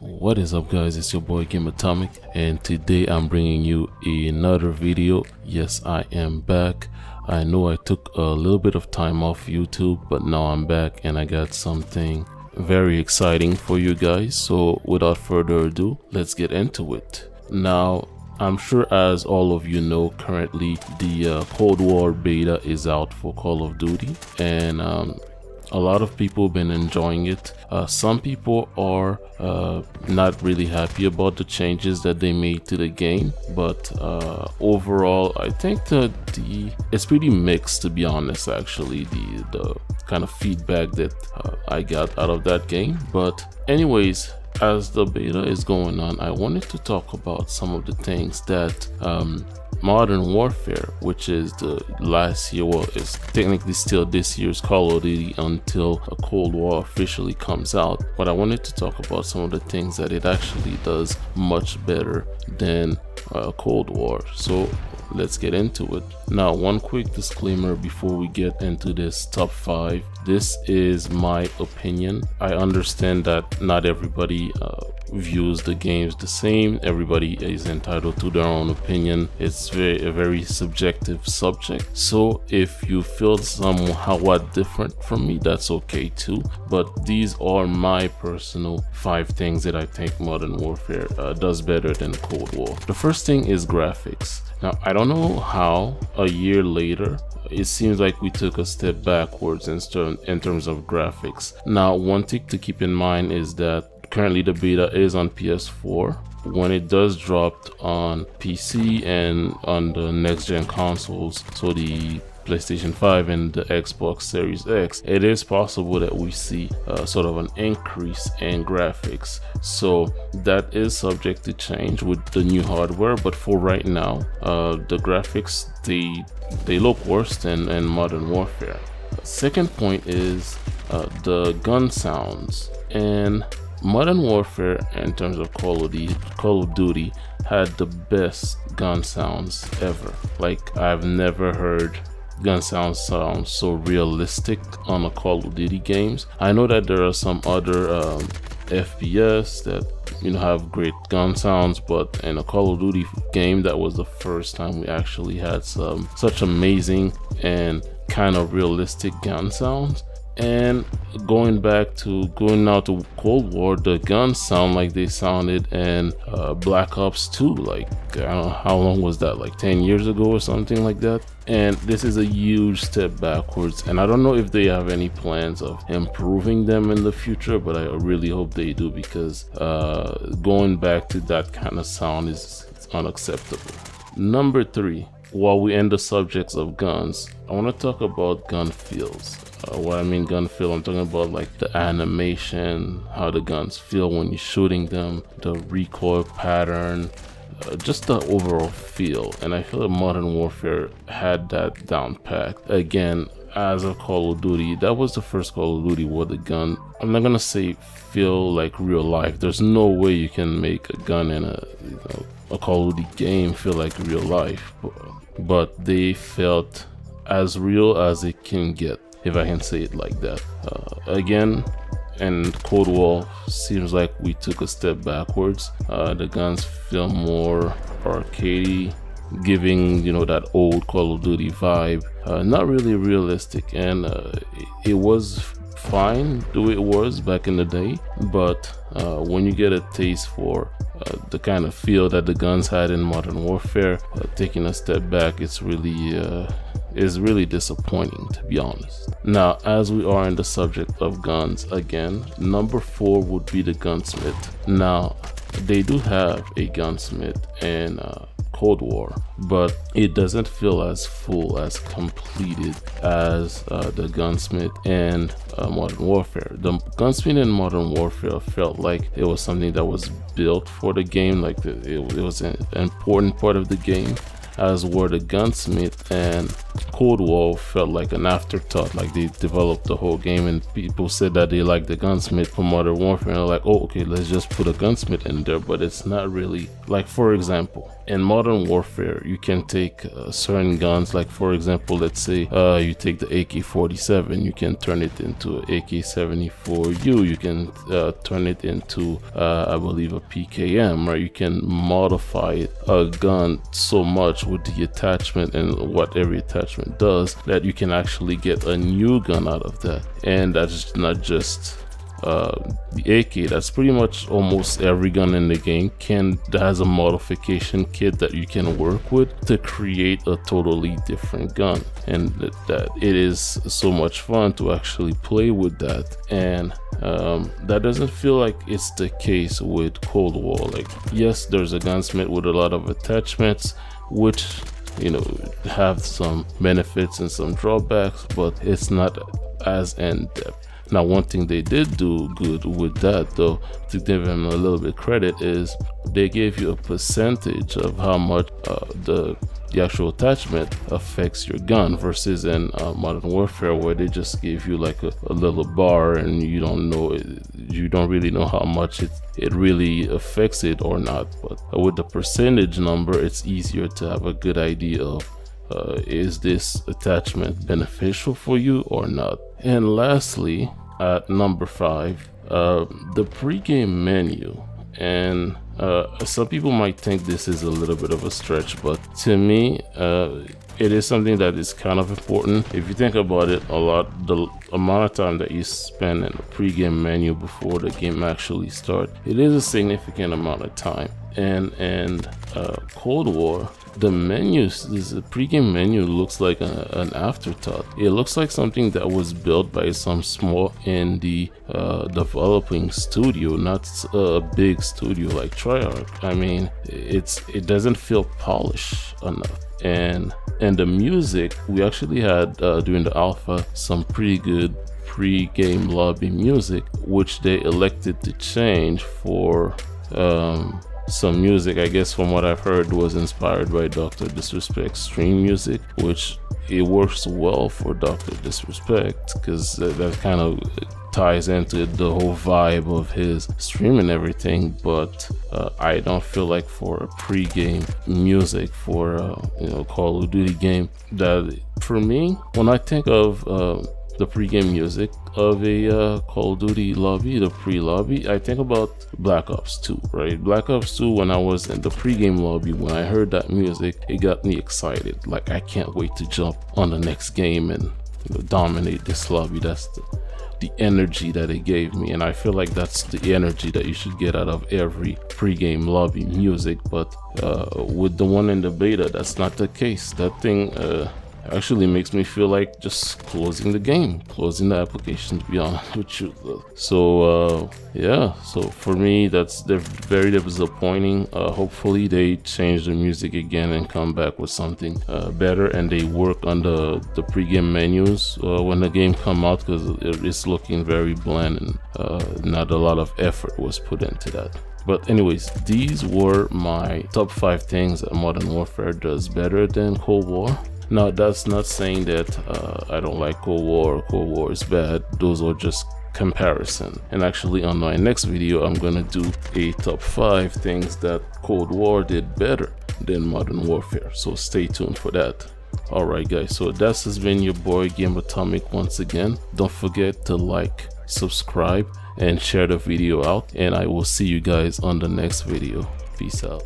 What is up, guys? It's your boy Game Atomic, and today I'm bringing you another video. Yes, I am back. I know I took a little bit of time off YouTube, but now I'm back and I got something very exciting for you guys. So without further ado, let's get into it. Now, I'm sure as all of you know, currently the Cold War beta is out for Call of Duty, and a lot of people have been enjoying it. Some people are not really happy about the changes that they made to the game, but overall I think that it's pretty mixed, to be honest. Actually, the kind of feedback that I got out of that game. But anyways, as the beta is going on, I wanted to talk about some of the things that Modern Warfare, which is the last year, well, it's technically still this year's Call of Duty until a Cold War officially comes out, but I wanted to talk about some of the things that it actually does much better than Cold War. So let's get into it. Now, one quick disclaimer before we get into this top 5. This is my opinion. I understand that not everybody views the games the same. Everybody is entitled to their own opinion. It's a very subjective subject. So if you feel somewhat different from me, that's okay too. But these are my personal 5 things that I think Modern Warfare does better than Cold War. The first thing is graphics. Now, I don't know how a year later it seems like we took a step backwards in terms of graphics. Now, one thing to keep in mind is that currently the beta is on PS4. When it does drop on PC and on the next gen consoles, so the PlayStation 5 and the Xbox Series X, it is possible that we see sort of an increase in graphics. So that is subject to change with the new hardware, but for right now, the graphics, they look worse than Modern Warfare. Second point is the gun sounds. And Modern Warfare, in terms of Call of Duty, had the best gun sounds ever. Like, I've never heard gun sound so realistic on a Call of Duty games. I know that there are some other FPS that have great gun sounds, but in a Call of Duty game, that was the first time we actually had such amazing and kind of realistic gun sounds. And going now to Cold War, the guns sound like they sounded in Black Ops 2. Like, I don't know, how long was that, like 10 years ago or something like that? And this is a huge step backwards, and I don't know if they have any plans of improving them in the future, but I really hope they do, because going back to that kind of sound is unacceptable. Number 3, while we end the subjects of guns, I want to talk about gun feels. What I mean gun feel, I'm talking about like the animation, how the guns feel when you're shooting them, the recoil pattern, just the overall feel. And I feel that Modern Warfare had that down packed. Again, as a Call of Duty, that was the first Call of Duty where the gun, I'm not gonna say feel like real life. There's no way you can make a gun in a Call of Duty game feel like real life, but they felt as real as it can get, if I can say it like that. Again, and Cold War seems like we took a step backwards. The guns feel more arcadey, giving that old Call of Duty vibe. Not really realistic, and it was fine the way it was back in the day, but when you get a taste for the kind of feel that the guns had in Modern Warfare, taking a step back, it's really disappointing, to be honest. Now, as we are in the subject of guns again, number 4 would be the Gunsmith. Now, they do have a Gunsmith in Cold War, but it doesn't feel as full, as completed as the Gunsmith in Modern Warfare. The Gunsmith in Modern Warfare felt like it was something that was built for the game, like it was an important part of the game, as were the Gunsmith and Cold War felt like an afterthought, like they developed the whole game and people said that they liked the Gunsmith from Modern Warfare, and they're like, oh, okay, let's just put a Gunsmith in there. But it's not really, like, for example, in Modern Warfare you can take certain guns, like for example, let's say you take the AK-47, you can turn it into an AK-74U, you can turn it into I believe a PKM, right? You can modify a gun so much with the attachment and what every attachment does that you can actually get a new gun out of that. And that's not just the AK, that's pretty much almost every gun in the game that has a modification kit that you can work with to create a totally different gun, and that it is so much fun to actually play with that. And that doesn't feel like it's the case with Cold War. Like, yes, there's a Gunsmith with a lot of attachments which, you know, have some benefits and some drawbacks, but it's not as in-depth. Now, one thing they did do good with that, though, to give them a little bit credit, is they gave you a percentage of how much the actual attachment affects your gun, versus in Modern Warfare where they just gave you like a little bar and you don't really know how much it really affects it or not. But with the percentage number, it's easier to have a good idea of is this attachment beneficial for you or not. And lastly, at number 5, the pregame menu. And some people might think this is a little bit of a stretch, but to me it is something that is kind of important. If you think about it, the amount of time that you spend in the pregame menu before the game actually starts, it is a significant amount of time. And Cold War, the pregame menu looks like an afterthought. It looks like something that was built by some small indie developing studio, not a big studio like Treyarch. I mean, it doesn't feel polished enough. And the music, we actually had during the alpha some pretty good pre-game lobby music, which they elected to change for some music, I guess from what I've heard, was inspired by Dr. Disrespect's stream music, which it works well for Dr. Disrespect because that kind of ties into the whole vibe of his stream and everything. But I don't feel like for a pre-game music for Call of Duty game, that for me, when I think of the pre-game music of a Call of Duty lobby, the pre-lobby, I think about Black Ops 2, right? Black Ops 2, when I was in the pre-game lobby, when I heard that music, it got me excited. Like, I can't wait to jump on the next game and dominate this lobby. That's the energy that it gave me, and I feel like that's the energy that you should get out of every pre-game lobby music. But with the one in the beta, that's not the case. That thing actually makes me feel like just closing the game, closing the application, to be honest with you. So yeah, so for me, that's very disappointing. Hopefully they change the music again and come back with something better, and they work on the pre-game menus when the game come out, because it's looking very bland and not a lot of effort was put into that. But anyways, these were my top 5 things that Modern Warfare does better than Cold War. Now, that's not saying that I don't like Cold War or Cold War is bad. Those are just comparison. And actually, on my next video, I'm gonna do a top 5 things that Cold War did better than Modern Warfare. So stay tuned for that. Alright guys, so that has been your boy Game Atomic once again. Don't forget to like, subscribe, and share the video out. And I will see you guys on the next video. Peace out.